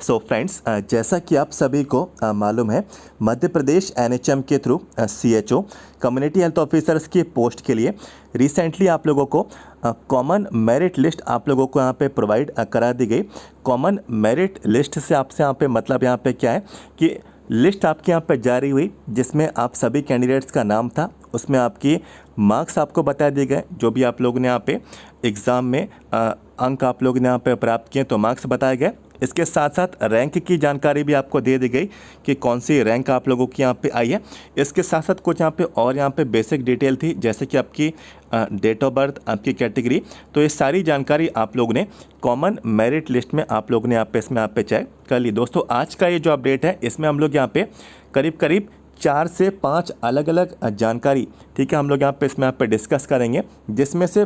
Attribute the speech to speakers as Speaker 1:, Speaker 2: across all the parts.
Speaker 1: So friends, जैसा कि आप सभी को मालूम है, मध्य प्रदेश एनएचएम के through CHO community health officers की पोस्ट के लिए रिसेंटली आप लोगों को कॉमन मेरिट लिस्ट आप लोगों को यहाँ पे प्रोवाइड करा दी गई। कॉमन मेरिट लिस्ट से आपसे यहाँ पे मतलब यहाँ पे क्या है कि लिस्ट आपके यहाँ पे जारी हुई जिसमें आप सभी कैंडिडेट्स का नाम था, उसमें आपकी मार्क्स आपको बता दिए गए, जो भी आप लोगों ने यहाँ पे एग्ज़ाम में अंक आप लोगों ने यहाँ पे प्राप्त किए तो मार्क्स बताए गए। इसके साथ साथ रैंक की जानकारी भी आपको दे दी गई कि कौन सी रैंक आप लोगों की यहाँ पे आई है। इसके साथ साथ कुछ यहाँ पे और यहाँ पे बेसिक डिटेल थी, जैसे कि आपकी डेट ऑफ बर्थ, आपकी कैटेगरी। तो ये सारी जानकारी आप लोगों ने कॉमन मेरिट लिस्ट में आप लोगों ने यहाँ पे इसमें आप पे चेक कर ली। दोस्तों, आज का ये जो अपडेट है इसमें हम लोग यहाँ पे करीब करीब 4 से 5 अलग अलग जानकारी, ठीक है, हम लोग यहाँ पे इसमें यहाँ पे डिस्कस करेंगे, जिसमें से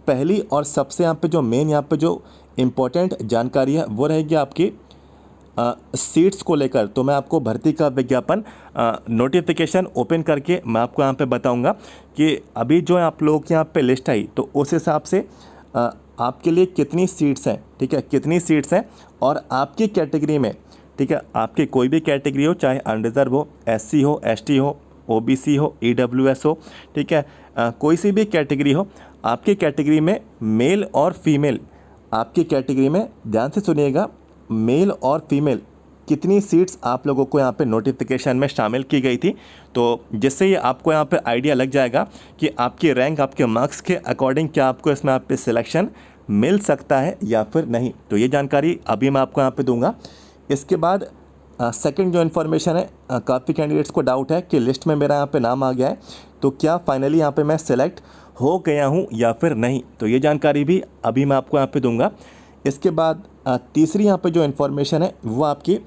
Speaker 1: पहली और सबसे यहाँ पे जो मेन यहाँ पे जो इम्पोर्टेंट जानकारी है वो रहेगी आपकी सीट्स को लेकर। तो मैं आपको भर्ती का विज्ञापन नोटिफिकेशन ओपन करके मैं आपको यहाँ पे बताऊंगा कि अभी जो आप लोगों की यहाँ पे लिस्ट आई तो उस हिसाब से आपके लिए कितनी सीट्स हैं, ठीक है, कितनी सीट्स हैं और आपकी कैटेगरी में, ठीक है, आपकी कोई भी कैटेगरी हो, चाहे अनरिजर्व हो, एससी हो, एसटी हो, ओबीसी हो, ईडब्ल्यूएस हो, ठीक है, कोई सी भी कैटेगरी हो, आपकी कैटेगरी में मेल और फीमेल, आपकी कैटेगरी में ध्यान से सुनिएगा, मेल और फीमेल कितनी सीट्स आप लोगों को यहाँ पे नोटिफिकेशन में शामिल की गई थी। तो जिससे ये आपको यहाँ पे आइडिया लग जाएगा कि आपकी रैंक आपके मार्क्स के अकॉर्डिंग क्या आपको इसमें आप पे सिलेक्शन मिल सकता है या फिर नहीं। तो ये जानकारी अभी मैं आपको यहाँ पे दूंगा। इसके बाद सेकंड जो इन्फॉर्मेशन है, काफ़ी कैंडिडेट्स को डाउट है कि लिस्ट में मेरा यहाँ पे नाम आ गया है तो क्या फाइनली यहाँ पे मैं सेलेक्ट हो गया हूँ या फिर नहीं। तो ये जानकारी भी अभी मैं आपको यहाँ पे दूंगा। इसके बाद तीसरी यहाँ पे जो इन्फॉर्मेशन है वो आपकी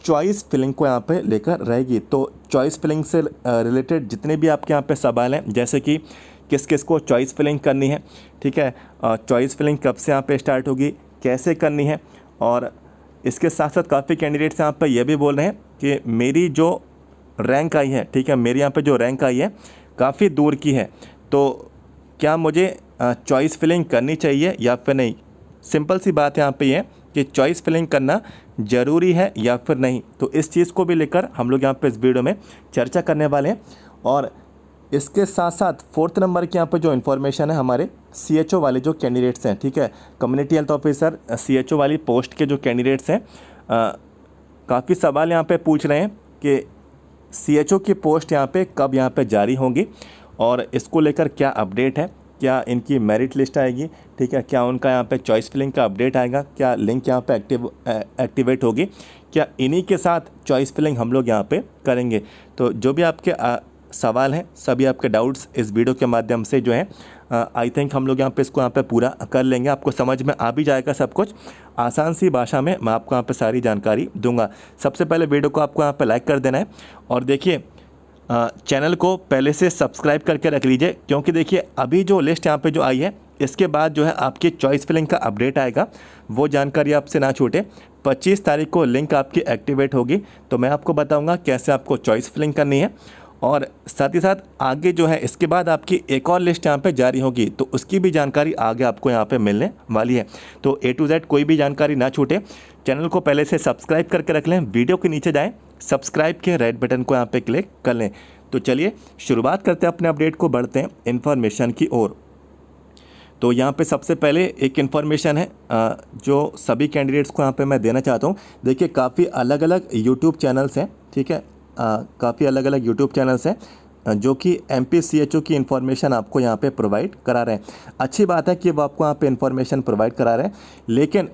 Speaker 1: चॉइस फिलिंग को यहाँ पे लेकर रहेगी। तो चॉइस फिलिंग से रिलेटेड जितने भी आपके यहाँ पे सवाल हैं, जैसे कि किस किस को चॉइस फिलिंग करनी है, ठीक है, चॉइस फिलिंग कब से यहाँ पे स्टार्ट होगी, कैसे करनी है, और इसके साथ साथ काफ़ी कैंडिडेट्स यहाँ पे ये भी बोल रहे हैं कि मेरी जो रैंक आई है, ठीक है, मेरी यहाँ पे जो रैंक आई है काफ़ी दूर की है, तो क्या मुझे चॉइस फिलिंग करनी चाहिए या फिर नहीं। सिंपल सी बात यहाँ पे ये कि चॉइस फिलिंग करना ज़रूरी है या फिर नहीं। तो इस चीज़ को भी लेकर हम लोग यहाँ पे इस वीडियो में चर्चा करने वाले हैं। और इसके साथ साथ फोर्थ नंबर के यहाँ पे जो इन्फॉर्मेशन है, हमारे सीएचओ वाले जो कैंडिडेट्स हैं, ठीक है, कम्युनिटी हेल्थ ऑफिसर सीएचओ वाली पोस्ट के जो कैंडिडेट्स हैं, काफ़ी सवाल यहाँ पे पूछ रहे हैं कि सीएचओ की पोस्ट यहाँ पे कब यहाँ पे जारी होंगी और इसको लेकर क्या अपडेट है, क्या इनकी मेरिट लिस्ट आएगी, ठीक है, क्या उनका यहाँ पे चॉइस फिलिंग का अपडेट आएगा, क्या लिंक यहाँ पे एक्टिवेट होगी, क्या इन्हीं के साथ चॉइस फिलिंग हम लोग यहाँ पे करेंगे। तो जो भी आपके सवाल हैं, सभी आपके डाउट्स इस वीडियो के माध्यम से जो है आई थिंक हम लोग यहाँ पे इसको यहाँ पे पूरा कर लेंगे। आपको समझ में आ भी जाएगा सब कुछ, आसान सी भाषा में मैं आपको यहाँ पे सारी जानकारी दूंगा। सबसे पहले वीडियो को आपको यहाँ पे लाइक कर देना है और देखिए चैनल को पहले से सब्सक्राइब करके रख लीजिए, क्योंकि देखिए अभी जो लिस्ट यहाँ पे जो आई है इसके बाद जो है आपकी चॉइस फिलिंग का अपडेट आएगा, वो जानकारी आपसे ना छूटे। 25 तारीख को लिंक आपकी एक्टिवेट होगी तो मैं आपको बताऊंगा कैसे आपको चॉइस फिलिंग करनी है, और साथ ही साथ आगे जो है इसके बाद आपकी एक और लिस्ट यहाँ पे जारी होगी तो उसकी भी जानकारी आगे आपको यहाँ पे मिलने वाली है। तो A to Z कोई भी जानकारी ना छूटे, चैनल को पहले से सब्सक्राइब करके रख लें, वीडियो के नीचे जाएं, सब्सक्राइब के रेड बटन को यहाँ पे क्लिक कर लें। तो चलिए शुरुआत करते हैं अपने अपडेट को, बढ़ते हैं इन्फॉर्मेशन की ओर। तो यहाँ पे सबसे पहले एक इन्फॉर्मेशन है जो सभी कैंडिडेट्स को यहाँ पे मैं देना चाहता हूँ। देखिए काफ़ी अलग अलग यूट्यूब चैनल्स हैं, ठीक है, काफ़ी अलग अलग यूट्यूब चैनल्स हैं जो कि MPCHO की इन्फॉर्मेशन आपको यहाँ पे प्रोवाइड करा रहे हैं। अच्छी बात है कि वो आपको यहाँ पे इन्फॉर्मेशन प्रोवाइड करा रहे हैं, लेकिन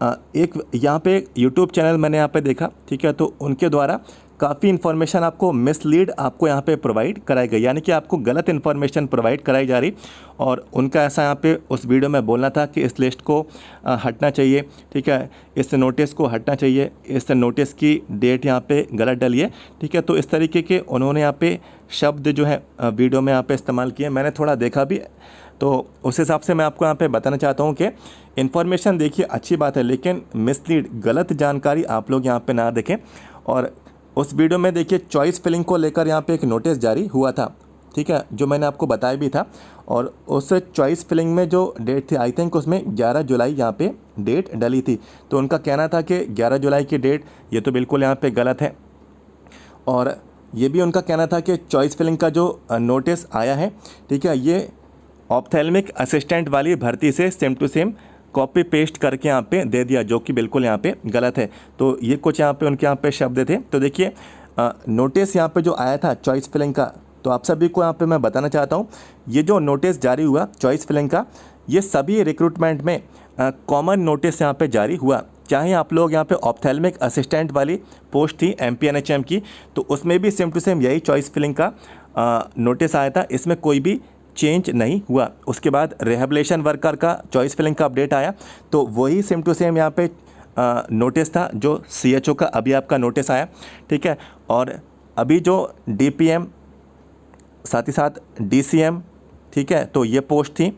Speaker 1: एक यहाँ पे एक यूट्यूब चैनल मैंने यहाँ पे देखा, ठीक है, तो उनके द्वारा काफ़ी इन्फॉर्मेशन आपको मिसलीड आपको यहाँ पे प्रोवाइड कराई गई, यानी कि आपको गलत इन्फॉर्मेशन प्रोवाइड कराई जा रही। और उनका ऐसा यहाँ पे उस वीडियो में बोलना था कि इस लिस्ट को हटना चाहिए, ठीक है, इस नोटिस को हटना चाहिए, इस नोटिस की डेट यहाँ पे गलत डली है, ठीक है। तो इस तरीके के उन्होंने यहाँ पे शब्द जो है वीडियो में यहाँ पे इस्तेमाल किए। मैंने थोड़ा देखा भी, तो उस हिसाब से मैं आपको यहाँ पे बताना चाहता हूँ कि इन्फॉर्मेशन देखिए अच्छी बात है, लेकिन मिसलीड गलत जानकारी आप लोग यहाँ पे ना देखें। और उस वीडियो में देखिए चॉइस फिलिंग को लेकर यहाँ पे एक नोटिस जारी हुआ था ठीक है, जो मैंने आपको बताया भी था। और उस चॉइस फिलिंग में जो डेट थी, आई थिंक उसमें 11 जुलाई यहाँ पे डेट डली थी। तो उनका कहना था कि 11 जुलाई की डेट, ये तो बिल्कुल यहाँ पे गलत है। और ये भी उनका कहना था कि चॉइस फिलिंग का जो नोटिस आया है, ठीक है, ये ऑप्थेल्मिक असिस्टेंट वाली भर्ती से same to same copy paste करके यहाँ पे दे दिया, जो कि बिल्कुल यहाँ पे गलत है। तो ये कुछ यहाँ पे उनके यहाँ पे शब्द थे। तो देखिए नोटिस यहाँ पे जो आया था चॉइस फिलिंग का, तो आप सभी को यहाँ पे मैं बताना चाहता हूँ, ये जो नोटिस जारी हुआ चॉइस फिलिंग का, ये सभी रिक्रूटमेंट में कॉमन नोटिस यहाँ पे जारी हुआ। चाहे आप लोग यहाँ पे ऑप्थेल्मिक असिस्टेंट वाली पोस्ट थी MPNHM की, तो उसमें भी सेम टू सेम यही चॉइस फिलिंग का नोटिस आया था, इसमें कोई भी चेंज नहीं हुआ। उसके बाद रिहेबिलिटेशन वर्कर का चॉइस फिलिंग का अपडेट आया, तो वही सेम टू सेम यहाँ पे नोटिस था जो CHO का अभी आपका नोटिस आया, ठीक है। और अभी जो DPM साथ ही साथ DCM, ठीक है, तो ये पोस्ट थी,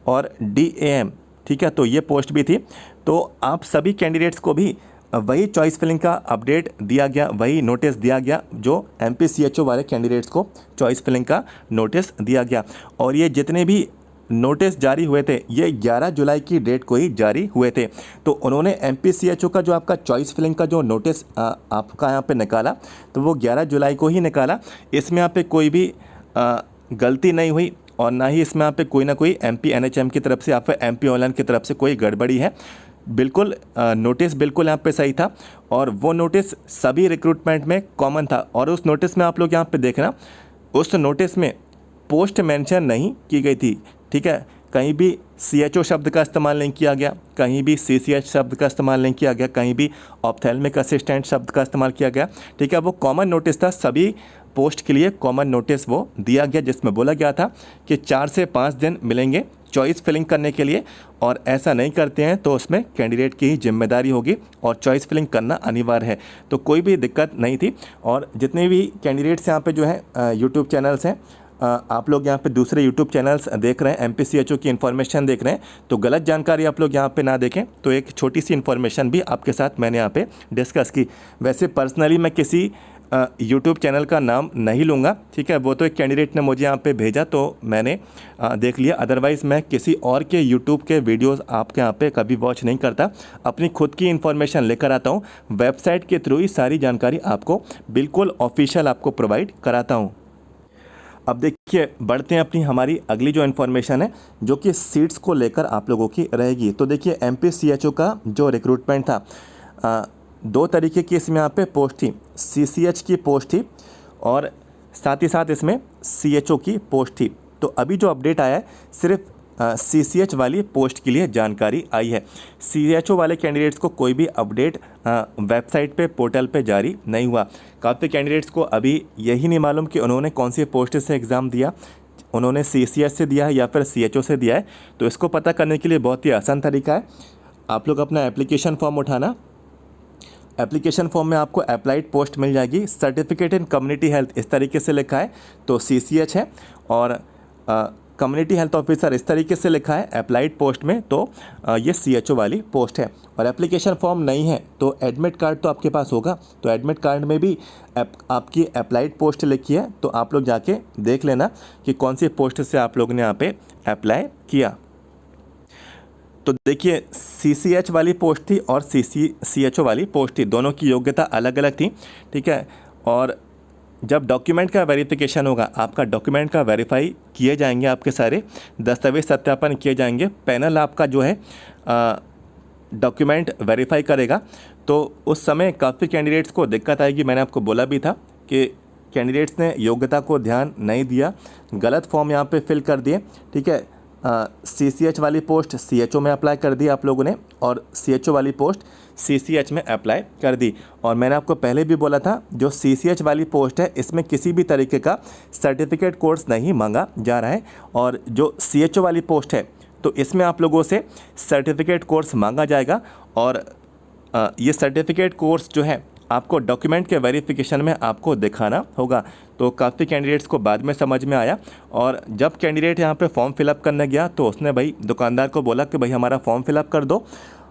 Speaker 1: और DAM, ठीक है, तो ये पोस्ट भी थी। तो आप सभी कैंडिडेट्स को भी वही चॉइस फिलिंग का अपडेट दिया गया, वही नोटिस दिया गया जो MP CHO वाले कैंडिडेट्स को चॉइस फिलिंग का नोटिस दिया गया। और ये जितने भी नोटिस जारी हुए थे, ये 11 जुलाई की डेट को ही जारी हुए थे। तो उन्होंने MP CHO का जो आपका चॉइस फिलिंग का जो नोटिस आपका यहाँ पे निकाला, तो वो 11 जुलाई को ही निकाला। इसमें यहाँ पे कोई भी गलती नहीं हुई, और ना ही इसमें यहाँ पे कोई ना कोई MPNHM की तरफ से या फिर MP ऑनलाइन की तरफ से कोई गड़बड़ी है। बिल्कुल नोटिस बिल्कुल यहाँ पे सही था, और वो नोटिस सभी रिक्रूटमेंट में कॉमन था। और उस नोटिस में आप लोग यहाँ पे देखना, उस नोटिस में पोस्ट मेंशन नहीं की गई थी, ठीक है। कहीं भी CHO शब्द का इस्तेमाल नहीं किया गया, कहीं भी CCH शब्द का इस्तेमाल नहीं किया गया, कहीं भी ऑप्थेल्मिक असिस्टेंट शब्द का इस्तेमाल किया गया, ठीक है। वो कॉमन नोटिस था, सभी पोस्ट के लिए कॉमन नोटिस वो दिया गया, जिसमें बोला गया था कि 4 से 5 दिन मिलेंगे चॉइस फिलिंग करने के लिए, और ऐसा नहीं करते हैं तो उसमें कैंडिडेट की ही जिम्मेदारी होगी, और चॉइस फिलिंग करना अनिवार्य है। तो कोई भी दिक्कत नहीं थी। और जितने भी कैंडिडेट्स यहाँ पे जो है यूट्यूब चैनल्स हैं, आप लोग यहाँ पे दूसरे यूट्यूब चैनल्स देख रहे हैं, MP CHO की इन्फॉर्मेशन देख रहे हैं, तो गलत जानकारी आप लोग यहाँ पे ना देखें। तो एक छोटी सी इन्फॉर्मेशन भी आपके साथ मैंने यहाँ पे डिस्कस की। वैसे पर्सनली मैं किसी यूट्यूब चैनल का नाम नहीं लूँगा, ठीक है, वो तो एक कैंडिडेट ने मुझे यहाँ पे भेजा तो मैंने देख लिया। अदरवाइज़ मैं किसी और के यूट्यूब के वीडियोस आपके यहाँ पे कभी वॉच नहीं करता, अपनी खुद की इन्फॉर्मेशन लेकर आता हूँ। वेबसाइट के थ्रू ही सारी जानकारी आपको बिल्कुल ऑफिशियल आपको प्रोवाइड कराता हूँ। अब देखिए बढ़ते हैं अपनी हमारी अगली जो इन्फॉर्मेशन है, जो कि सीट्स को लेकर आप लोगों की रहेगी। तो देखिए MP CHO का जो रिक्रूटमेंट था, 2 तरीके की इसमें यहाँ पे पोस्ट थी। CCH की पोस्ट थी, और साथ ही साथ इसमें CHO की पोस्ट थी। तो अभी जो अपडेट आया है, सिर्फ CCH वाली पोस्ट के लिए जानकारी आई है। CHO वाले कैंडिडेट्स को कोई भी अपडेट वेबसाइट पे, पोर्टल पे जारी नहीं हुआ। काफ़ी कैंडिडेट्स को अभी यही नहीं मालूम कि उन्होंने कौन सी पोस्ट से एग्ज़ाम दिया, उन्होंने CCH से दिया है या फिर CHO से दिया है। तो इसको पता करने के लिए बहुत ही आसान तरीका है, आप लोग अपना एप्लीकेशन फॉर्म उठाना। एप्लीकेशन फॉर्म में आपको अप्लाइड पोस्ट मिल जाएगी, सर्टिफिकेट इन कम्युनिटी हेल्थ इस तरीके से लिखा है तो CCH है, और कम्युनिटी हेल्थ ऑफिसर इस तरीके से लिखा है अप्लाइड पोस्ट में, तो ये CHO वाली पोस्ट है। और एप्लीकेशन फॉर्म नहीं है तो एडमिट कार्ड तो आपके पास होगा, तो एडमिट कार्ड में भी आपकी अप्लाइड पोस्ट लिखी है, तो आप लोग जाके देख लेना कि कौन सी पोस्ट से आप लोग ने यहाँ पे अप्लाई किया। तो देखिए CCH वाली पोस्ट थी और CHO वाली पोस्ट थी, दोनों की योग्यता अलग अलग थी, ठीक है। और जब डॉक्यूमेंट का वेरिफिकेशन होगा, आपका डॉक्यूमेंट का वेरीफाई किए जाएंगे, आपके सारे दस्तावेज सत्यापन किए जाएंगे, पैनल आपका जो है डॉक्यूमेंट वेरीफाई करेगा, तो उस समय काफ़ी कैंडिडेट्स को दिक्कत आएगी। मैंने आपको बोला भी था कि कैंडिडेट्स ने योग्यता को ध्यान नहीं दिया, गलत फॉर्म यहाँ पे फिल कर दिए, ठीक है। CCH वाली पोस्ट CHO में अप्लाई कर दी आप लोगों ने, और CHO वाली पोस्ट CCH में अप्लाई कर दी। और मैंने आपको पहले भी बोला था, जो CCH वाली पोस्ट है इसमें किसी भी तरीके का सर्टिफिकेट कोर्स नहीं मांगा जा रहा है, और जो CHO वाली पोस्ट है तो इसमें आप लोगों से सर्टिफिकेट कोर्स मांगा जाएगा। और ये सर्टिफिकेट कोर्स जो है आपको डॉक्यूमेंट के वेरिफिकेशन में आपको दिखाना होगा। तो काफ़ी कैंडिडेट्स को बाद में समझ में आया, और जब कैंडिडेट यहाँ पे फॉर्म फिलअप करने गया तो उसने भाई दुकानदार को बोला कि भाई हमारा फॉर्म फिलअप कर दो,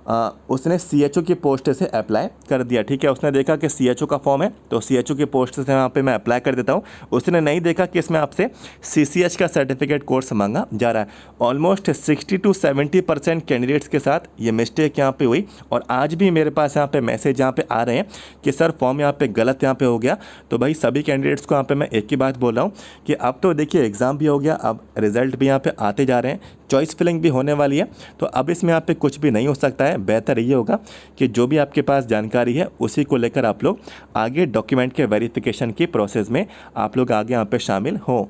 Speaker 1: उसने CHO की पोस्ट से अप्लाई कर दिया, ठीक है। उसने देखा कि CHO का फॉर्म है तो CHO की पोस्ट से यहाँ पे मैं अप्लाई कर देता हूँ। उसने नहीं देखा कि इसमें आपसे CCH का सर्टिफिकेट कोर्स मांगा जा रहा है। ऑलमोस्ट 60 to 70% कैंडिडेट्स के साथ ये मिस्टेक यहाँ पे हुई और आज भी मेरे पास यहाँ पे मैसेज यहाँ पे आ रहे हैं कि सर फॉर्म यहाँ पे गलत यहाँ पे हो गया। तो भाई सभी कैंडिडेट्स को यहाँ पे मैं एक ही बात बोल रहा हूँ कि अब तो देखिए एग्ज़ाम भी हो गया, अब रिज़ल्ट भी यहाँ पे आते जा रहे हैं, चॉइस फिलिंग भी होने वाली है, तो अब इसमें यहाँ पे कुछ भी नहीं हो सकता है। बेहतर ये होगा कि जो भी आपके पास जानकारी है उसी को लेकर आप लोग आगे डॉक्यूमेंट के वेरिफिकेशन की प्रोसेस में आप लोग आगे यहाँ पे शामिल हों।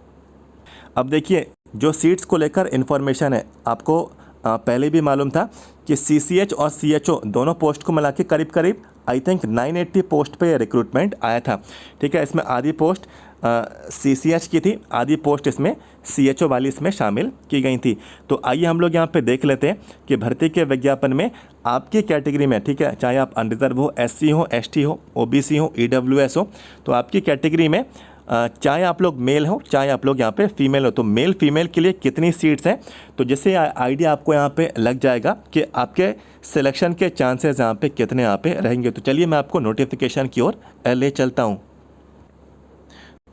Speaker 1: अब देखिए जो सीट्स को लेकर इन्फॉर्मेशन है, आपको पहले भी मालूम था कि CCH और CHO दोनों पोस्ट को मिला के करीब करीब आई थिंक 980 पोस्ट पे रिक्रूटमेंट आया था, ठीक है। इसमें आधी पोस्ट CCH की थी, आधी पोस्ट इसमें CHO वाली इसमें शामिल की गई थी। तो आइए हम लोग यहाँ पे देख लेते हैं कि भर्ती के विज्ञापन में आपकी कैटेगरी में, ठीक है, चाहे आप अनरिजर्व हो, SC हो, ST हो, OBC हो, EWS हो, तो आपकी कैटेगरी में चाहे आप लोग मेल हो चाहे आप लोग यहाँ पे फीमेल हो, तो मेल फीमेल के लिए कितनी सीट्स हैं, तो जिससे आइडिया आपको यहाँ पे लग जाएगा कि आपके सिलेक्शन के चांसेस यहाँ पे कितने यहाँ पे रहेंगे। तो चलिए मैं आपको नोटिफिकेशन की ओर ले चलता हूँ।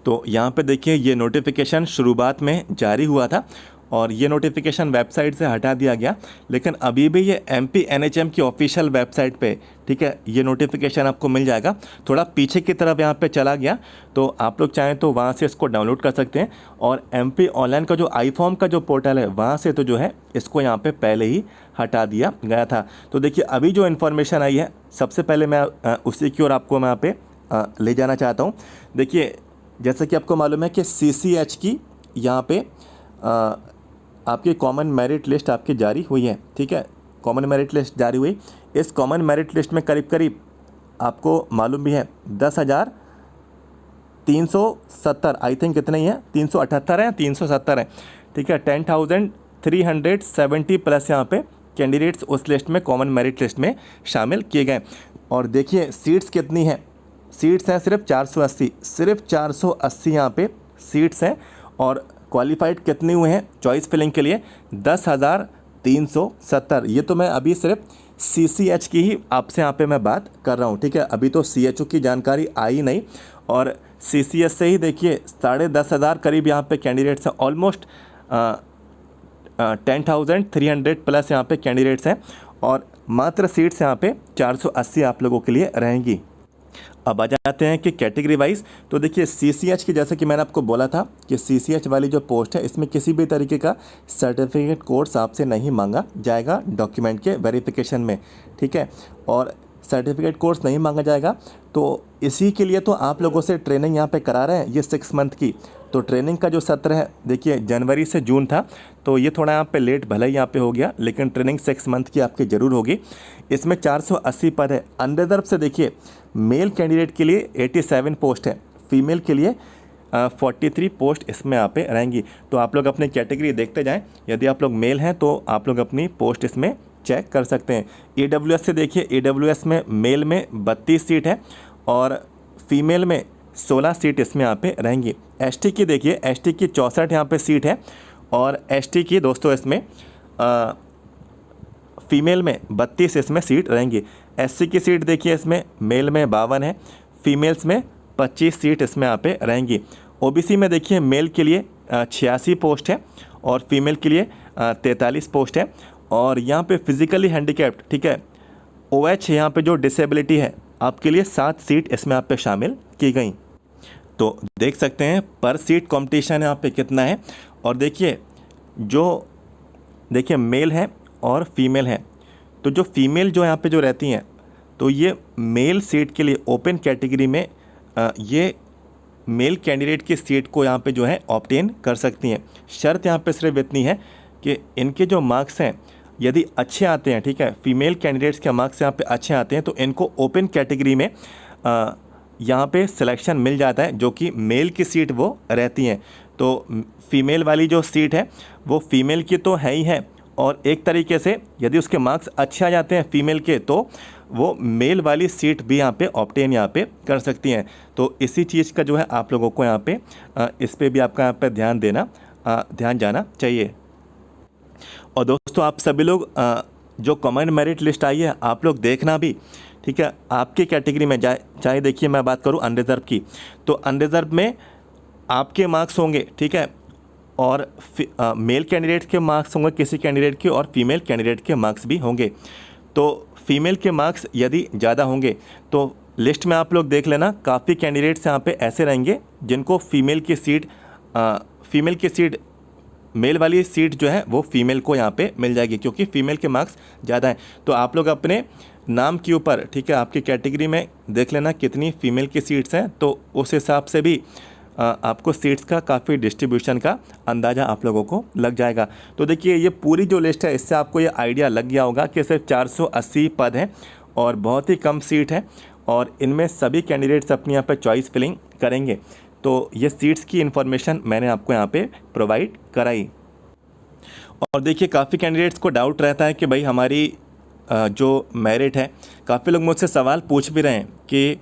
Speaker 1: तो यहाँ पे देखिए ये नोटिफिकेशन शुरुआत में जारी हुआ था और ये नोटिफिकेशन वेबसाइट से हटा दिया गया, लेकिन अभी भी ये MP NHM की ऑफिशियल वेबसाइट पे, ठीक है, ये नोटिफिकेशन आपको मिल जाएगा। थोड़ा पीछे की तरफ यहाँ पे चला गया तो आप लोग चाहें तो वहाँ से इसको डाउनलोड कर सकते हैं और MP ऑनलाइन का जो iForm का जो पोर्टल है वहाँ से तो जो है इसको यहाँ पे पहले ही हटा दिया गया था। तो देखिए अभी जो इन्फॉर्मेशन आई है सबसे पहले मैं उसी की ओर आपको मैं यहाँ पे ले जाना चाहता हूँ। देखिए जैसा कि आपको मालूम है कि CCH की यहाँ पे आपकी कॉमन मेरिट लिस्ट आपकी जारी हुई है, ठीक है, कॉमन मेरिट लिस्ट जारी हुई। इस कॉमन मेरिट लिस्ट में करीब करीब आपको मालूम भी है 10,370 आई थिंक कितने ही है, 378 है, 370 है, ठीक है। 10,370 प्लस यहाँ पे कैंडिडेट्स उस लिस्ट में कॉमन मेरिट लिस्ट में शामिल किए गए। और देखिए सीट्स कितनी हैं, सीट्स हैं सिर्फ 480, सिर्फ 480 यहाँ पे सीट्स हैं। और क्वालिफाइड कितने हुए हैं चॉइस फिलिंग के लिए, 10,370। ये तो मैं अभी सिर्फ CCH की ही आपसे यहाँ पे मैं बात कर रहा हूँ, ठीक है। अभी तो CHO की जानकारी आई नहीं और CCH से ही देखिए 10,500 करीब यहाँ पे कैंडिडेट्स हैं, ऑलमोस्ट 10,300 प्लस यहाँ पे कैंडिडेट्स हैं और मात्र सीट्स यहाँ पे 480 आप लोगों के लिए रहेंगी। अब आ जाते हैं कि कैटेगरी वाइज। तो देखिए CCH की, जैसे कि मैंने आपको बोला था कि CCH वाली जो पोस्ट है इसमें किसी भी तरीके का सर्टिफिकेट कोर्स आपसे नहीं मांगा जाएगा डॉक्यूमेंट के वेरिफिकेशन में, ठीक है। और सर्टिफिकेट कोर्स नहीं मांगा जाएगा तो इसी के लिए तो आप लोगों से ट्रेनिंग यहाँ पे करा रहे हैं ये 6 मंथ की। तो ट्रेनिंग का जो सत्र है देखिए जनवरी से जून था, तो ये थोड़ा यहाँ पे लेट भले ही यहाँ पे हो गया, लेकिन ट्रेनिंग 6 मंथ की आपकी ज़रूर होगी। इसमें 480 पद है। अनरिजर्व से देखिए मेल कैंडिडेट के लिए 87 पोस्ट है, फीमेल के लिए 43 पोस्ट इसमें यहाँ पे रहेंगी। तो आप लोग अपनी कैटेगरी देखते जाएं, यदि आप लोग मेल हैं तो आप लोग अपनी पोस्ट इसमें चेक कर सकते हैं। EWS से देखिए EWS में मेल में 32 सीट है और फीमेल में 16 सीट इसमें यहाँ पे रहेंगी। ST की देखिए ST की 64 यहाँ पे सीट है और ST की दोस्तों इसमें फीमेल में 32 इसमें सीट रहेंगी। SC की सीट देखिए इसमें मेल में 52 है, फीमेल्स में 25 सीट इसमें यहाँ पे रहेंगी। OBC में देखिए मेल के लिए 86 पोस्ट है और फीमेल के लिए 43 पोस्ट है। और यहाँ पे फिज़िकली हैंडीकैप्ड, ठीक है, OH यहाँ पे जो डिसेबिलिटी है आपके लिए 7 सीट इसमें आप पे शामिल की गई। तो देख सकते हैं पर सीट कंपटीशन यहाँ पे कितना है। और देखिए जो देखिए मेल है और फीमेल है, तो जो फीमेल जो यहाँ पे जो रहती हैं तो ये मेल सीट के लिए ओपन कैटेगरी में ये मेल कैंडिडेट की सीट को यहाँ पे जो है ऑब्टेन कर सकती हैं। शर्त यहाँ पे सिर्फ इतनी है कि इनके जो मार्क्स हैं यदि अच्छे आते हैं, ठीक है, फीमेल कैंडिडेट्स के मार्क्स यहाँ पे अच्छे आते हैं तो इनको ओपन कैटेगरी में यहाँ पे सिलेक्शन मिल जाता है, जो कि मेल की सीट वो रहती हैं। तो फीमेल वाली जो सीट है वो फीमेल की तो है ही है और एक तरीके से यदि उसके मार्क्स अच्छे आ जाते हैं फीमेल के तो वो मेल वाली सीट भी यहाँ पे ऑब्टेन यहाँ पे कर सकती हैं। तो इसी चीज़ का जो है आप लोगों को यहाँ पे इस पे भी आपका यहाँ पे ध्यान जाना चाहिए। और दोस्तों आप सभी लोग जो कॉमन मेरिट लिस्ट आई है आप लोग देखना भी, ठीक है। आपकी कैटेगरी में चाहे देखिए मैं बात करूँ अनरिज़र्व की, तो अनरिज़र्व में आपके मार्क्स होंगे, ठीक है, और मेल कैंडिडेट के मार्क्स होंगे किसी कैंडिडेट के, और फीमेल कैंडिडेट के मार्क्स भी होंगे। तो फीमेल के मार्क्स यदि ज़्यादा होंगे तो लिस्ट में आप लोग देख लेना, काफ़ी कैंडिडेट्स यहाँ पे ऐसे रहेंगे जिनको फीमेल की सीट मेल वाली सीट जो है वो फीमेल को यहाँ पे मिल जाएगी, क्योंकि फीमेल के मार्क्स ज़्यादा हैं। तो आप लोग अपने नाम के ऊपर, ठीक है, आपकी कैटेगरी में देख लेना कितनी फीमेल की सीट्स हैं, तो उस हिसाब से भी आपको सीट्स का काफ़ी डिस्ट्रीब्यूशन का अंदाज़ा आप लोगों को लग जाएगा। तो देखिए ये पूरी जो लिस्ट है इससे आपको ये आइडिया लग गया होगा कि सिर्फ 480 पद हैं और बहुत ही कम सीट है, और इनमें सभी कैंडिडेट्स अपनी यहाँ पे चॉइस फिलिंग करेंगे। तो ये सीट्स की इन्फॉर्मेशन मैंने आपको यहाँ पे प्रोवाइड कराई। और देखिए काफ़ी कैंडिडेट्स को डाउट रहता है कि भाई हमारी जो मेरिट है, काफ़ी लोग मुझसे सवाल पूछ भी रहे हैं कि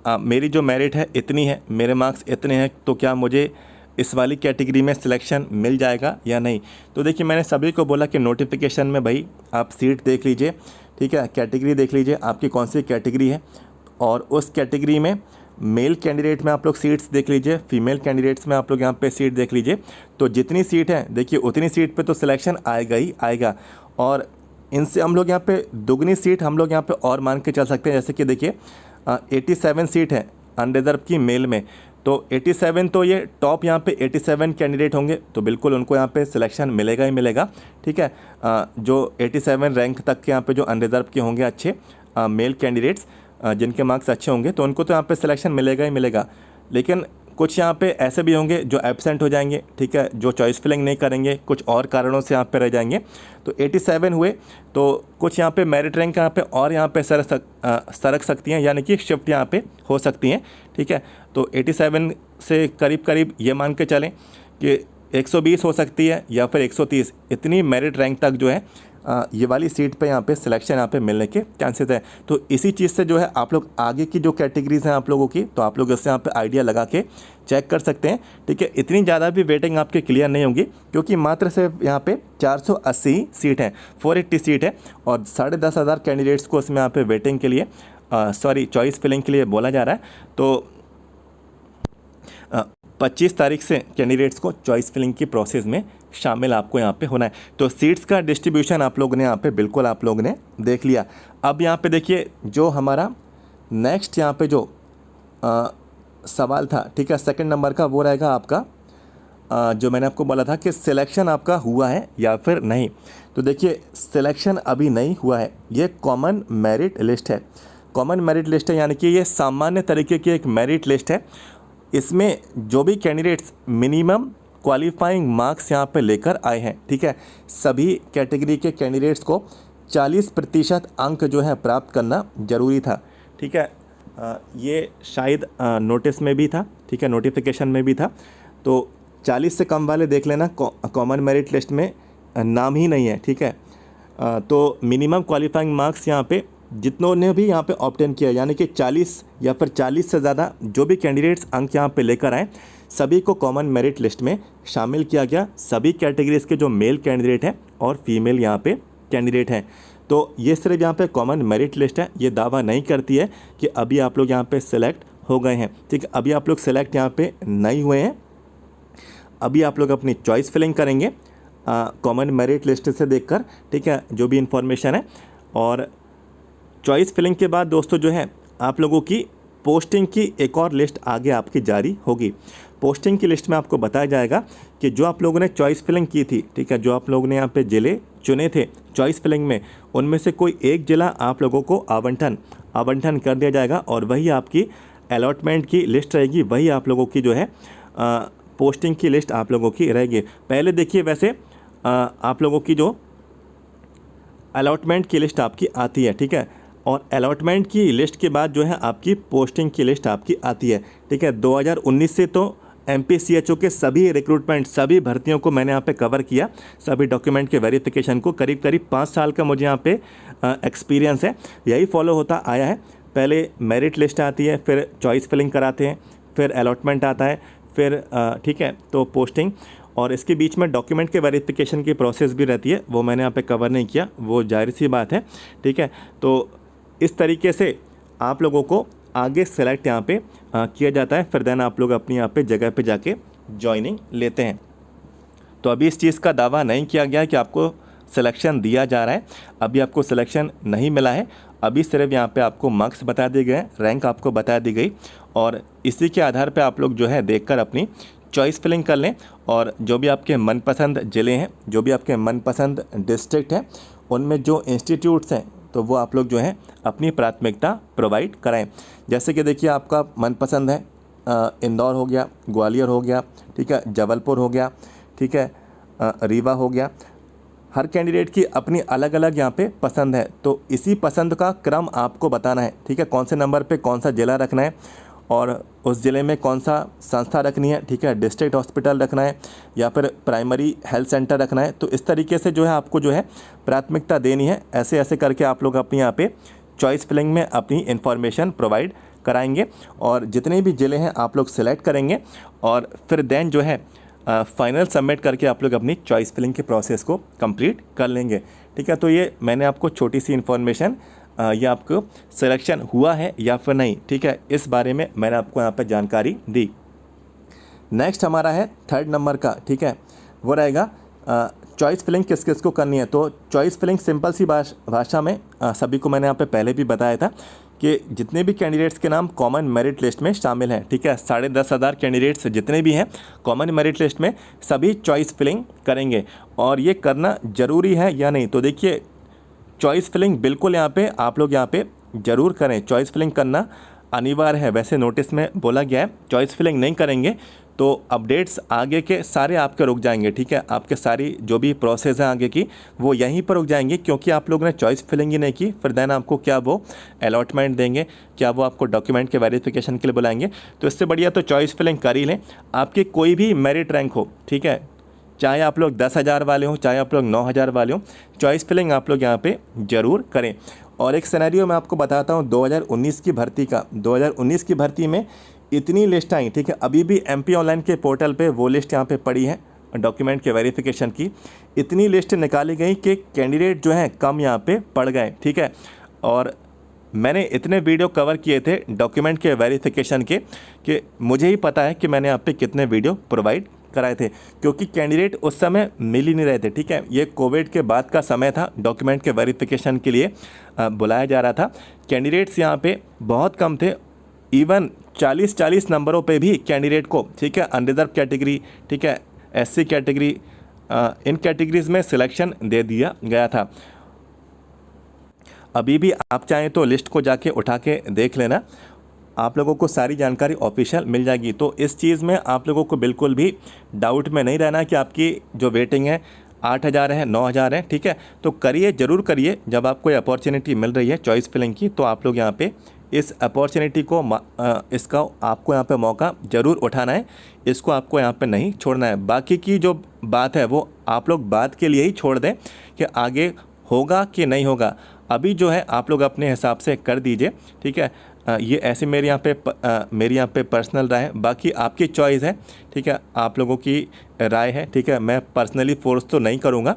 Speaker 1: मेरी जो मेरिट है इतनी है, मेरे मार्क्स इतने हैं, तो क्या मुझे इस वाली कैटेगरी में सिलेक्शन मिल जाएगा या नहीं। तो देखिए मैंने सभी को बोला कि नोटिफिकेशन में भाई आप सीट देख लीजिए, ठीक है, कैटेगरी देख लीजिए आपकी कौन सी कैटेगरी है, और उस कैटेगरी में मेल कैंडिडेट में आप लोग सीट्स देख लीजिए, फीमेल कैंडिडेट्स में आप लोग यहाँ पे सीट देख लीजिए। तो जितनी सीट है देखिए उतनी सीट पे तो सिलेक्शन आएगा ही आएगा, और इनसे हम लोग यहाँ पे दुगनी सीट हम लोग यहाँ पे और मान के चल सकते हैं। जैसे कि देखिए 87 सीट है अनरिजर्व की मेल में, तो 87 तो ये टॉप यहाँ पे 87 कैंडिडेट होंगे, तो बिल्कुल उनको यहाँ पे सिलेक्शन मिलेगा ही मिलेगा, ठीक है। जो 87 रैंक तक के यहाँ पे जो अनरिजर्व के होंगे अच्छे मेल कैंडिडेट्स, जिनके मार्क्स अच्छे होंगे, तो उनको तो यहाँ पे सिलेक्शन मिलेगा ही मिलेगा। लेकिन कुछ यहाँ पे ऐसे भी होंगे जो एब्सेंट हो जाएंगे, ठीक है, जो चॉइस फिलिंग नहीं करेंगे, कुछ और कारणों से यहाँ पे रह जाएंगे। तो 87 हुए, तो कुछ यहाँ पे मेरिट रैंक यहाँ पे और यहाँ पे सरक सकती हैं, यानी कि शिफ्ट यहाँ पे हो सकती हैं, ठीक है। तो 87 से करीब करीब ये मान के चलें कि 120 हो सकती है या फिर 130, इतनी मेरिट रैंक तक जो है ये वाली सीट पे यहाँ पे सिलेक्शन यहाँ पे मिलने के चांसेस है। तो इसी चीज़ से जो है आप लोग आगे की जो कैटेगरीज हैं आप लोगों की, तो आप लोग इससे यहाँ पे आइडिया लगा के चेक कर सकते हैं, ठीक है। इतनी ज़्यादा भी वेटिंग आपके क्लियर नहीं होगी, क्योंकि मात्र सिर्फ यहाँ पे 480 सीट है, 480 सीट है, और 10,500 कैंडिडेट्स को इसमें यहाँ पे वेटिंग के लिए चॉइस फिलिंग के लिए बोला जा रहा है। तो 25 तारीख से कैंडिडेट्स को चॉइस फिलिंग की प्रोसेस में शामिल आपको यहाँ पे होना है। तो सीट्स का डिस्ट्रीब्यूशन आप लोगों ने यहाँ पे बिल्कुल आप लोगों ने देख लिया। अब यहाँ पे देखिए जो हमारा नेक्स्ट यहाँ पे जो सवाल था, ठीक है, सेकंड नंबर का, वो रहेगा आपका जो मैंने आपको बोला था कि सिलेक्शन आपका हुआ है या फिर नहीं। तो देखिए सिलेक्शन अभी नहीं हुआ है, ये कॉमन मेरिट लिस्ट है। कॉमन मेरिट लिस्ट है यानी कि ये सामान्य तरीके की एक मेरिट लिस्ट है। इसमें जो भी कैंडिडेट्स मिनिमम क्वालिफाइंग मार्क्स यहाँ पे लेकर आए हैं, ठीक है, सभी कैटेगरी के कैंडिडेट्स को 40% अंक जो है प्राप्त करना ज़रूरी था, ठीक है। ये शायद नोटिस में भी था, ठीक है, नोटिफिकेशन में भी था। तो 40 से कम वाले देख लेना, कॉमन मेरिट लिस्ट में नाम ही नहीं है, ठीक है। तो मिनिमम क्वालिफाइंग मार्क्स यहाँ पे जितनों ने भी यहाँ पे ऑब्टेन किया, यानी कि 40 या फिर 40 से ज़्यादा जो भी कैंडिडेट्स अंक यहाँ पे लेकर आए, सभी को कॉमन मेरिट लिस्ट में शामिल किया गया। सभी कैटेगरीज के जो मेल कैंडिडेट हैं और फीमेल यहाँ पे कैंडिडेट हैं। तो ये सिर्फ यहाँ पे कॉमन मेरिट लिस्ट है, ये दावा नहीं करती है कि अभी आप लोग यहाँ पे सेलेक्ट हो गए हैं, ठीक है। अभी आप लोग सेलेक्ट यहाँ पे नहीं हुए हैं, अभी आप लोग अपनी चॉइस फिलिंग करेंगे कॉमन मेरिट लिस्ट से देखकर, ठीक है, जो भी इंफॉर्मेशन है। और चॉइस फिलिंग के बाद दोस्तों जो है आप लोगों की पोस्टिंग की एक और लिस्ट आगे आपकी जारी होगी। पोस्टिंग की लिस्ट में आपको बताया जाएगा कि जो आप लोगों ने चॉइस फिलिंग की थी, ठीक है, जो आप लोगों ने यहाँ पे ज़िले चुने थे चॉइस फिलिंग में, उनमें से कोई एक ज़िला आप लोगों को आवंटन कर दिया जाएगा, और वही आपकी अलॉटमेंट की लिस्ट रहेगी, वही आप लोगों की जो है पोस्टिंग की लिस्ट आप लोगों की रहेगी। पहले देखिए वैसे आप लोगों की जो अलॉटमेंट की लिस्ट आपकी आती है, ठीक है, और अलॉटमेंट की लिस्ट के बाद जो है आपकी पोस्टिंग की लिस्ट आपकी आती है, ठीक है। 2019 से तो MPCHO के सभी रिक्रूटमेंट, सभी भर्तियों को मैंने यहाँ पे कवर किया, सभी डॉक्यूमेंट के वेरिफिकेशन को। करीब 5 साल का मुझे यहाँ पे एक्सपीरियंस है, यही फॉलो होता आया है। पहले मेरिट लिस्ट आती है, फिर चॉइस फिलिंग कराते हैं, फिर अलॉटमेंट आता है, फिर ठीक है, तो पोस्टिंग। और इसके बीच में डॉक्यूमेंट के वेरिफिकेशन की प्रोसेस भी रहती है, वो मैंने यहाँ पे कवर नहीं किया, वो जाहिर सी बात है, ठीक है। तो इस तरीके से आप लोगों को आगे सेलेक्ट यहाँ पे किया जाता है, फिर देन आप लोग अपनी यहाँ पे जगह पे जाके ज्वाइनिंग लेते हैं। तो अभी इस चीज़ का दावा नहीं किया गया कि आपको सिलेक्शन दिया जा रहा है, अभी आपको सिलेक्शन नहीं मिला है, अभी सिर्फ यहाँ पे आपको मार्क्स बता दिए गए, रैंक आपको बता दी गई, और इसी के आधार पे आप लोग जो है देखकर अपनी चॉइस फिलिंग कर लें। और जो भी आपके मनपसंद ज़िले हैं, जो भी आपके मनपसंद डिस्ट्रिक्ट हैं, उनमें जो इंस्टीट्यूट्स हैं तो वो आप लोग जो है अपनी प्राथमिकता प्रोवाइड कराएं। जैसे कि देखिए आपका मनपसंद है इंदौर हो गया, ग्वालियर हो गया, ठीक है, जबलपुर हो गया, ठीक है, रीवा हो गया। हर कैंडिडेट की अपनी अलग अलग यहाँ पे पसंद है, तो इसी पसंद का क्रम आपको बताना है, ठीक है। कौन से नंबर पे कौन सा ज़िला रखना है और उस ज़िले में कौन सा संस्था रखनी है, ठीक है, डिस्ट्रिक्ट हॉस्पिटल रखना है या फिर प्राइमरी हेल्थ सेंटर रखना है। तो इस तरीके से जो है आपको जो है प्राथमिकता देनी है। ऐसे ऐसे करके आप लोग अपनी यहाँ पे चॉइस फिलिंग में अपनी इन्फॉर्मेशन प्रोवाइड कराएंगे और जितने भी ज़िले हैं आप लोग सेलेक्ट करेंगे और फिर देन जो है फाइनल सबमिट करके आप लोग अपनी चॉइस फिलिंग के प्रोसेस को कंप्लीट कर लेंगे, ठीक है। तो ये मैंने आपको छोटी सी इन्फॉर्मेशन, ये आपको सिलेक्शन हुआ है या फिर नहीं, ठीक है, इस बारे में मैंने आपको यहाँ पे जानकारी दी। नेक्स्ट हमारा है 3rd नंबर का, ठीक है, वो रहेगा चॉइस फिलिंग किस किस को करनी है। तो चॉइस फिलिंग सिंपल सी भाषा में सभी को मैंने यहाँ पे पहले भी बताया था कि जितने भी कैंडिडेट्स के नाम कॉमन मेरिट लिस्ट में शामिल हैं, ठीक है, 10,500 कैंडिडेट्स जितने भी हैं कॉमन मेरिट लिस्ट में, सभी चॉइस फिलिंग करेंगे। और ये करना ज़रूरी है या नहीं, तो देखिए चॉइस फिलिंग बिल्कुल यहाँ पे आप लोग यहाँ पे ज़रूर करें, चॉइस फिलिंग करना अनिवार्य है। वैसे नोटिस में बोला गया है चॉइस फिलिंग नहीं करेंगे तो अपडेट्स आगे के सारे आपके रुक जाएंगे, ठीक है, आपके सारी जो भी प्रोसेस है आगे की वो यहीं पर रुक जाएंगे, क्योंकि आप लोगों ने चॉइस फिलिंग ही नहीं की। फिर देन आपको क्या वो अलॉटमेंट देंगे, क्या वो आपको डॉक्यूमेंट के वेरिफिकेशन के लिए बुलाएंगे। तो इससे बढ़िया तो चॉइस फिलिंग कर ही लें। आपकी कोई भी मेरिट रैंक हो, ठीक है, चाहे आप लोग 10,000 वाले हों, चाहे आप लोग 9,000 वाले हों, चॉइस फिलिंग आप लोग यहाँ पे ज़रूर करें। और एक सिनेरियो मैं आपको बताता हूँ 2019 की भर्ती का। 2019 की भर्ती में इतनी लिस्ट आई, ठीक है, अभी भी MP ऑनलाइन के पोर्टल पे वो लिस्ट यहाँ पे पड़ी है डॉक्यूमेंट के वेरिफिकेशन की। इतनी लिस्ट निकाली गई कि कैंडिडेट जो हैं कम यहाँ पे पड़ गए, ठीक है। और मैंने इतने वीडियो कवर किए थे डॉक्यूमेंट के वेरिफिकेशन के कि मुझे ही पता है कि मैंने यहाँ पे कितने वीडियो प्रोवाइड कराए थे, क्योंकि कैंडिडेट उस समय मिल ही नहीं रहे थे, ठीक है। ये कोविड के बाद का समय था, डॉक्यूमेंट के वेरिफिकेशन के लिए बुलाया जा रहा था। कैंडिडेट्स यहाँ पे बहुत कम थे, इवन 40 नंबरों पे भी कैंडिडेट को, ठीक है, अनरिजर्व कैटेगरी, ठीक है, SC कैटेगरी, इन कैटेगरीज़ में सिलेक्शन दे दिया गया था। अभी भी आप चाहें तो लिस्ट को जाके उठा के देख लेना, आप लोगों को सारी जानकारी ऑफिशियल मिल जाएगी। तो इस चीज़ में आप लोगों को बिल्कुल भी डाउट में नहीं रहना कि आपकी जो वेटिंग है 8,000 है, 9,000 है, ठीक है। तो करिए, ज़रूर करिए। जब आपको अपॉर्चुनिटी मिल रही है चॉइस फिलिंग की, तो आप लोग यहाँ पे इस अपॉर्चुनिटी को इसका आपको यहाँ पे मौका ज़रूर उठाना है, इसको आपको यहाँ पे नहीं छोड़ना है। बाकी की जो बात है वो आप लोग बात के लिए ही छोड़ दें कि आगे होगा कि नहीं होगा। अभी जो है आप लोग अपने हिसाब से कर दीजिए, ठीक है। ये ऐसे मेरे यहाँ पे पर्सनल राय है, बाकी आपकी चॉइस है, ठीक है, आप लोगों की राय है, ठीक है। मैं पर्सनली फोर्स तो नहीं करूँगा,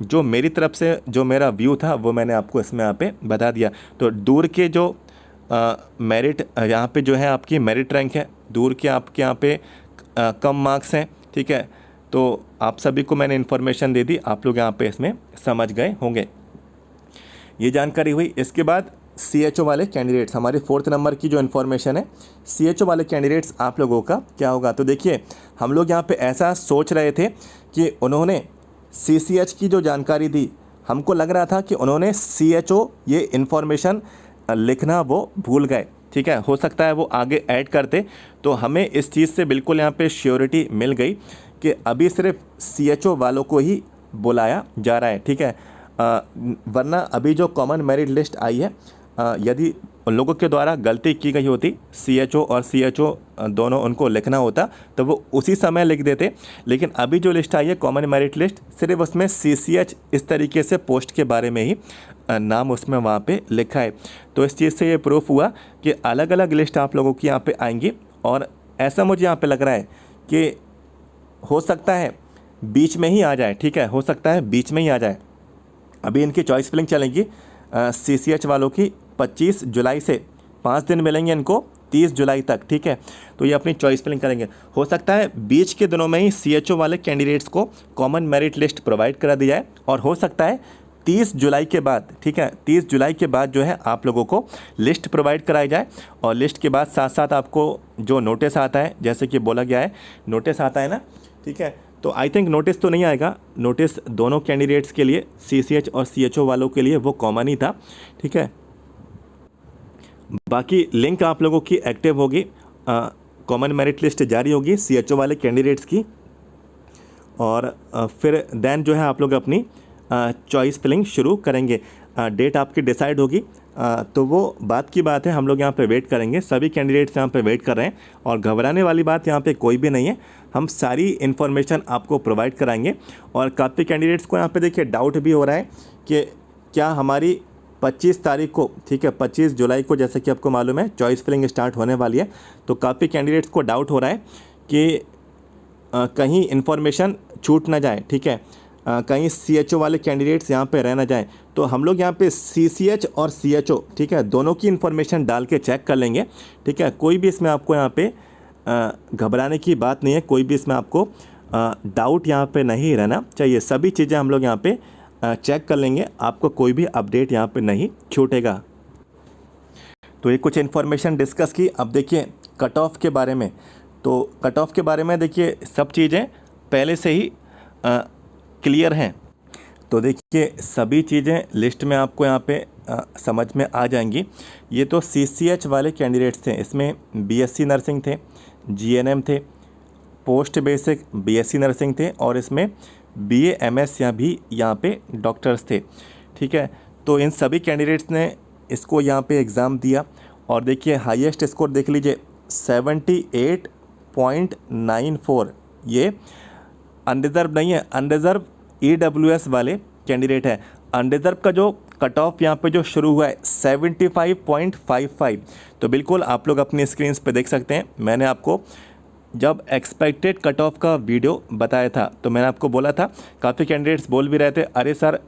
Speaker 1: जो मेरी तरफ से जो मेरा व्यू था वो मैंने आपको इसमें यहाँ पे बता दिया। तो दूर के जो मेरिट यहाँ पे जो है आपकी मेरिट रैंक है, दूर के आपके यहाँ पे कम मार्क्स हैं, ठीक है। तो आप सभी को मैंने इन्फॉर्मेशन दे दी, आप लोग यहाँ पे इसमें समझ गए होंगे। ये जानकारी हुई। इसके बाद CHO वाले कैंडिडेट्स, हमारे 4th नंबर की जो इन्फॉर्मेशन है, CHO वाले कैंडिडेट्स आप लोगों का क्या होगा। तो देखिए हम लोग यहाँ पे ऐसा सोच रहे थे कि उन्होंने CCH की जो जानकारी दी, हमको लग रहा था कि उन्होंने CHO ये इन्फॉर्मेशन लिखना वो भूल गए, ठीक है। हो सकता है वो आगे ऐड करते, तो हमें इस चीज़ से बिल्कुल यहाँ पे श्योरिटी मिल गई कि अभी सिर्फ CHO वालों को ही बुलाया जा रहा है, ठीक है। वरना अभी जो कॉमन मेरिट लिस्ट आई है, यदि उन लोगों के द्वारा गलती की गई होती, CHO और CHO दोनों उनको लिखना होता, तो वो उसी समय लिख देते। लेकिन अभी जो लिस्ट आई है कॉमन मेरिट लिस्ट, सिर्फ उसमें CCH इस तरीके से पोस्ट के बारे में ही नाम उसमें वहाँ पे लिखा है। तो इस चीज़ से ये प्रूफ हुआ कि अलग अलग लिस्ट आप लोगों की यहाँ पे आएंगी। और ऐसा मुझे यहाँ पे लग रहा है कि हो सकता है बीच में ही आ जाए, ठीक है, हो सकता है बीच में ही आ जाए। अभी इनकी चॉइस फिलिंग चलेंगी CCH वालों की 25 जुलाई से, 5 दिन मिलेंगे इनको 30 जुलाई तक, ठीक है। तो ये अपनी चॉइस फिलिंग करेंगे। हो सकता है बीच के दिनों में ही CHO वाले कैंडिडेट्स को कॉमन मेरिट लिस्ट प्रोवाइड करा दी जाए, और हो सकता है 30 जुलाई के बाद, ठीक है, 30 जुलाई के बाद जो है आप लोगों को लिस्ट प्रोवाइड कराई जाए। और लिस्ट के बाद साथ साथ आपको जो नोटिस आता है, जैसे कि बोला गया है नोटिस आता है ना, ठीक है, तो आई थिंक नोटिस तो नहीं आएगा। नोटिस दोनों कैंडिडेट्स के लिए, CCH और CHO वालों के लिए वो कॉमन ही था, ठीक है। बाकी लिंक आप लोगों की एक्टिव होगी, कॉमन मेरिट लिस्ट जारी होगी CHO वाले कैंडिडेट्स की, और फिर देन जो है आप लोग अपनी चॉइस फिलिंग शुरू करेंगे। डेट आपकी डिसाइड होगी, तो वो बात की बात है, हम लोग यहाँ पे वेट करेंगे। सभी कैंडिडेट्स यहाँ पे वेट कर रहे हैं, और घबराने वाली बात यहाँ पे कोई भी नहीं है। हम सारी इन्फॉर्मेशन आपको प्रोवाइड कराएंगे। और काफ़ी कैंडिडेट्स को यहाँ पे देखिए डाउट भी हो रहा है कि क्या हमारी 25 तारीख को, ठीक है, 25 जुलाई को जैसे कि आपको मालूम है चॉइस फिलिंग स्टार्ट होने वाली है। तो काफ़ी कैंडिडेट्स को डाउट हो रहा है कि कहीं इन्फॉर्मेशन छूट ना जाए, ठीक है, कहीं CHO वाले कैंडिडेट्स यहाँ पे रह ना जाएँ। तो हम लोग यहाँ पे CCH और CHO, ठीक है, दोनों की इन्फॉर्मेशन डाल के चेक कर लेंगे, ठीक है। कोई भी इसमें आपको यहाँ पे घबराने की बात नहीं है, कोई भी इसमें आपको डाउट यहाँ पे नहीं रहना चाहिए। सभी चीज़ें हम लोग यहाँ पे चेक कर लेंगे, आपको कोई भी अपडेट यहाँ पे नहीं छूटेगा। तो ये कुछ इन्फॉर्मेशन डिस्कस की। अब देखिए कट ऑफ के बारे में, तो कट ऑफ के बारे में देखिए सब चीज़ें पहले से ही क्लियर हैं। तो देखिए सभी चीज़ें लिस्ट में आपको यहाँ पे समझ में आ जाएंगी। ये तो CCH वाले कैंडिडेट्स थे, इसमें BSc नर्सिंग थे, GNM थे, पोस्ट बेसिक BSc नर्सिंग थे, और इसमें BA MS या भी यहाँ पे डॉक्टर्स थे, ठीक है। तो इन सभी कैंडिडेट्स ने इसको यहाँ पे एग्ज़ाम दिया, और देखिए हाईएस्ट स्कोर देख लीजिए 78.94। ये अनरिजर्व नहीं है, अनरिजर्व EWS वाले कैंडिडेट है। अनरिजर्व का जो कट ऑफ यहाँ पे जो शुरू हुआ है 75.55। तो बिल्कुल आप लोग अपनी स्क्रीन पे देख सकते हैं। मैंने आपको जब एक्सपेक्टेड कट ऑफ का वीडियो बताया था, तो मैंने आपको बोला था, काफ़ी कैंडिडेट्स बोल भी रहे थे, अरे सर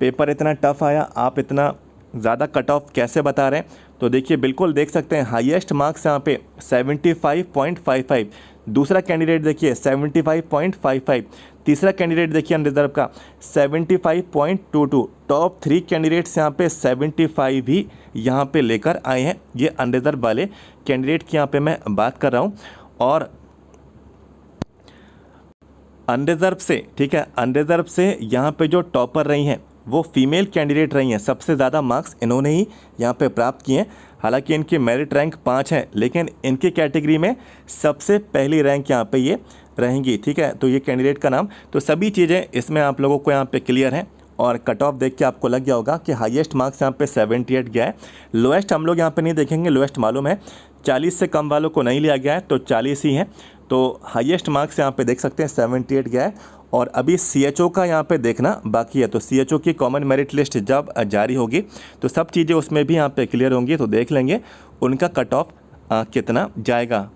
Speaker 1: पेपर इतना टफ आया, आप इतना ज़्यादा कट ऑफ कैसे बता रहे हैं। तो देखिए बिल्कुल देख सकते हैं हाईएस्ट मार्क्स यहाँ पे 75.55। दूसरा कैंडिडेट देखिए 75.55। तीसरा कैंडिडेट देखिए अनरिजर्व का 75.22। टॉप 3 कैंडिडेट्स यहाँ पे 75 ही यहाँ पे लेकर आए हैं। ये अनरिजर्व वाले कैंडिडेट की यहाँ पे मैं बात कर रहा हूँ। और अनरिजर्व से, ठीक है, अनरिजर्व से यहाँ पे जो टॉपर रही हैं वो फीमेल कैंडिडेट रही हैं। सबसे ज़्यादा मार्क्स इन्होंने ही यहाँ पे प्राप्त किए हैं। हालांकि इनकी मेरिट रैंक 5 है, लेकिन इनकी कैटेगरी में सबसे पहली रैंक यहाँ पे ये रहेंगी, ठीक है। तो ये कैंडिडेट का नाम, तो सभी चीज़ें इसमें आप लोगों को यहाँ पे क्लियर हैं। और कट ऑफ देख के आपको लग गया होगा कि हाईएस्ट मार्क्स यहाँ पे 78 गया है। लोएस्ट हम लोग यहाँ पे नहीं देखेंगे, लोएस्ट मालूम है 40 से कम वालों को नहीं लिया गया है, तो 40 ही है। तो हाईएस्ट मार्क्स यहाँ पे देख सकते हैं 78 गया है। और अभी CHO का यहाँ पे देखना बाकी है। तो CHO की कॉमन मेरिट लिस्ट जब जारी होगी तो सब चीज़ें उसमें भी यहाँ पे क्लियर होंगी, तो देख लेंगे उनका कट ऑफ कितना जाएगा।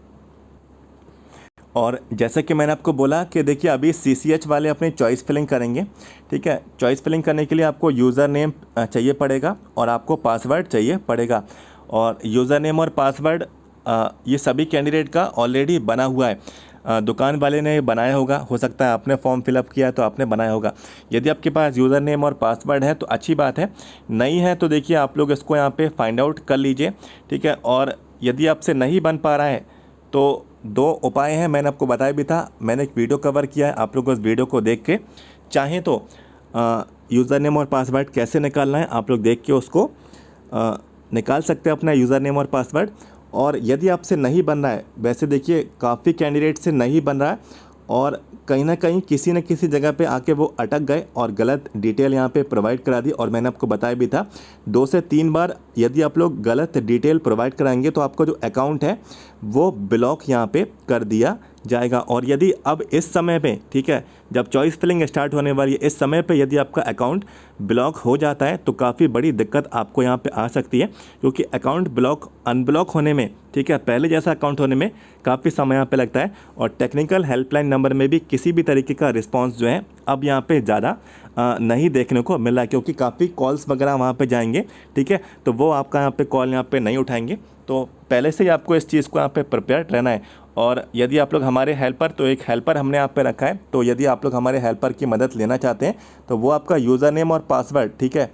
Speaker 1: और जैसे कि मैंने आपको बोला कि देखिए अभी CCH वाले अपनी चॉइस फिलिंग करेंगे, ठीक है। चॉइस फिलिंग करने के लिए आपको यूज़र नेम चाहिए पड़ेगा, और आपको पासवर्ड चाहिए पड़ेगा। और यूज़र नेम और पासवर्ड ये सभी कैंडिडेट का ऑलरेडी बना हुआ है। दुकान वाले ने बनाया होगा, हो सकता है आपने फॉर्म फिलअप किया है तो आपने बनाया होगा। यदि आपके पास यूज़र नेम और पासवर्ड है तो अच्छी बात है, नहीं है तो देखिए आप लोग इसको यहाँ पे फाइंड आउट कर लीजिए, ठीक है। और यदि आपसे नहीं बन पा रहा है तो 2 उपाय हैं, मैंने आपको बताया भी था, मैंने एक वीडियो कवर किया है, आप लोग उस वीडियो को देख के चाहें तो यूज़र नेम और पासवर्ड कैसे निकालना है आप लोग देख के उसको निकाल सकते हैं अपना यूज़र नेम और पासवर्ड। और यदि आपसे नहीं बन रहा है, वैसे देखिए काफ़ी कैंडिडेट से नहीं बन रहा है, और कहीं ना कहीं किसी न किसी जगह पे आके वो अटक गए और गलत डिटेल यहाँ पे प्रोवाइड करा दी। और मैंने आपको बताया भी था 2 से 3 बार यदि आप लोग गलत डिटेल प्रोवाइड कराएंगे तो आपका जो अकाउंट है वो ब्लॉक यहाँ पे कर दिया जाएगा। और यदि अब इस समय पे, ठीक है, जब चॉइस फिलिंग स्टार्ट होने वाली है, इस समय पे यदि आपका अकाउंट ब्लॉक हो जाता है तो काफ़ी बड़ी दिक्कत आपको यहाँ पे आ सकती है, क्योंकि अकाउंट ब्लॉक अनब्लॉक होने में, ठीक है, पहले जैसा अकाउंट होने में काफ़ी समय यहाँ पे लगता है। और टेक्निकल हेल्पलाइन नंबर में भी किसी किसी भी तरीके का रिस्पांस जो है अब यहाँ पे ज़्यादा नहीं देखने को मिल रहा है, क्योंकि काफ़ी कॉल्स वगैरह वहाँ पे जाएंगे, ठीक है, तो वो आपका यहाँ पे कॉल यहाँ पे नहीं उठाएंगे। तो पहले से ही आपको इस चीज़ को यहाँ पे प्रिपेयर रहना है। और यदि आप लोग हमारे हेल्पर, तो एक हेल्पर हमने यहाँ पे रखा है, तो यदि आप लोग हमारे हेल्पर की मदद लेना चाहते हैं तो वो आपका यूज़र नेम और पासवर्ड, ठीक है,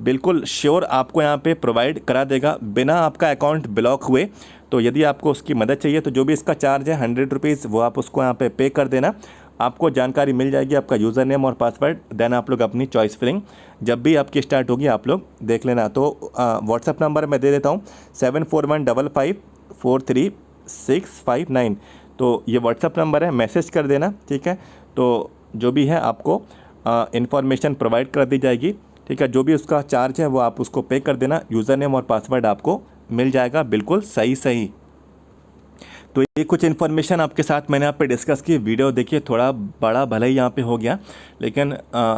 Speaker 1: बिल्कुल श्योर आपको यहाँ पे प्रोवाइड करा देगा बिना आपका अकाउंट ब्लॉक हुए। तो यदि आपको उसकी मदद चाहिए तो जो भी इसका चार्ज है 100 रुपीज़, वो आप उसको यहाँ पे कर देना। आपको जानकारी मिल जाएगी, आपका यूज़र नेम और पासवर्ड, देन आप लोग अपनी चॉइस फिलिंग जब भी आपकी स्टार्ट होगी आप लोग देख लेना। तो व्हाट्सअप नंबर मैं दे देता हूँ 7415543659। तो ये व्हाट्सअप नंबर है, मैसेज कर देना, ठीक है। तो जो भी है आपको इन्फॉर्मेशन प्रोवाइड कर दी जाएगी, ठीक है। जो भी उसका चार्ज है वो आप उसको पे कर देना, यूज़र नेम और पासवर्ड आपको मिल जाएगा बिल्कुल सही। तो ये कुछ इन्फॉर्मेशन आपके साथ मैंने यहाँ पे डिस्कस की। वीडियो देखिए थोड़ा बड़ा भले ही यहाँ पे हो गया, लेकिन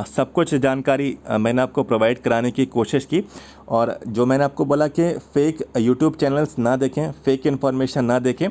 Speaker 1: सब कुछ जानकारी मैंने आपको प्रोवाइड कराने की कोशिश की। और जो मैंने आपको बोला कि फेक यूट्यूब चैनल्स ना देखें, फेक इन्फॉर्मेशन ना देखें,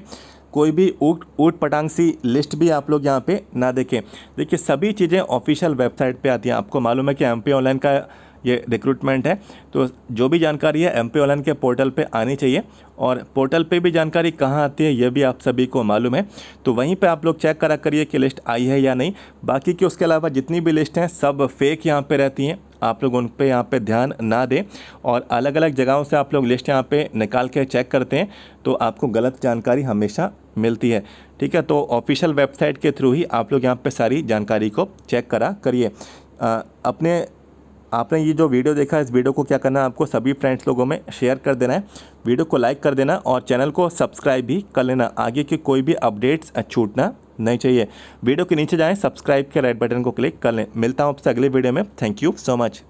Speaker 1: कोई भी ऊट पटांग सी लिस्ट भी आप लोग यहाँ पे ना देखें। देखिए सभी चीज़ें ऑफिशियल वेबसाइट पे आती हैं। आपको मालूम है कि MP ऑनलाइन का ये रिक्रूटमेंट है, तो जो भी जानकारी है MP ऑनलाइन के पोर्टल पे आनी चाहिए। और पोर्टल पे भी जानकारी कहाँ आती है ये भी आप सभी को मालूम है, तो वहीं पे आप लोग चेक करा करिए कि लिस्ट आई है या नहीं। बाकी की उसके अलावा जितनी भी लिस्ट हैं सब फेक यहाँ पे रहती हैं, आप लोग उन पे यहाँ पे ध्यान ना दें। और अलग अलग जगहों से आप लोग लिस्ट यहाँ पे निकाल के चेक करते हैं तो आपको गलत जानकारी हमेशा मिलती है, ठीक है। तो ऑफिशियल वेबसाइट के थ्रू ही आप लोग यहाँ पे सारी जानकारी को चेक करा करिए। आपने ये जो वीडियो देखा, इस वीडियो को क्या करना है, आपको सभी फ्रेंड्स लोगों में शेयर कर देना है, वीडियो को लाइक कर देना और चैनल को सब्सक्राइब भी कर लेना, आगे की कोई भी अपडेट्स छूटना नहीं चाहिए। वीडियो के नीचे जाएं, सब्सक्राइब के रेड बटन को क्लिक कर लें। मिलता हूँ आपसे अगले वीडियो में। Thank you so much.